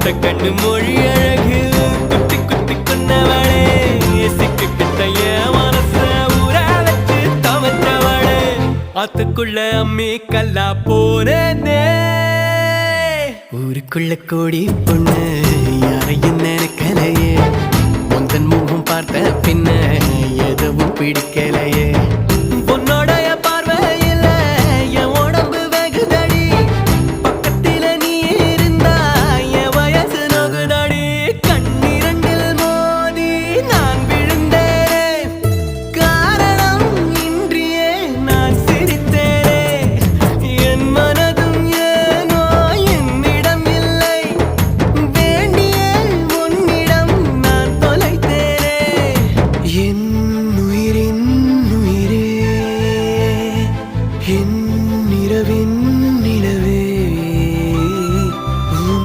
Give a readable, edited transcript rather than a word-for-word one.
கண்ணு மொழி அழகு குத்தி குத்தி கொன்னவளே சிக்கிட்ட என் மனச ஊற வச்சு தவற்றவளே ஆத்துக்குள்ள அம்மி கல்லா போனே ஊருக்குள்ள கோடி பொண்ணு யாரையும் நினைக்கலையே உந்தன் முகம் பார்த்த பின்ன எதுவும் பிடிக்கலையே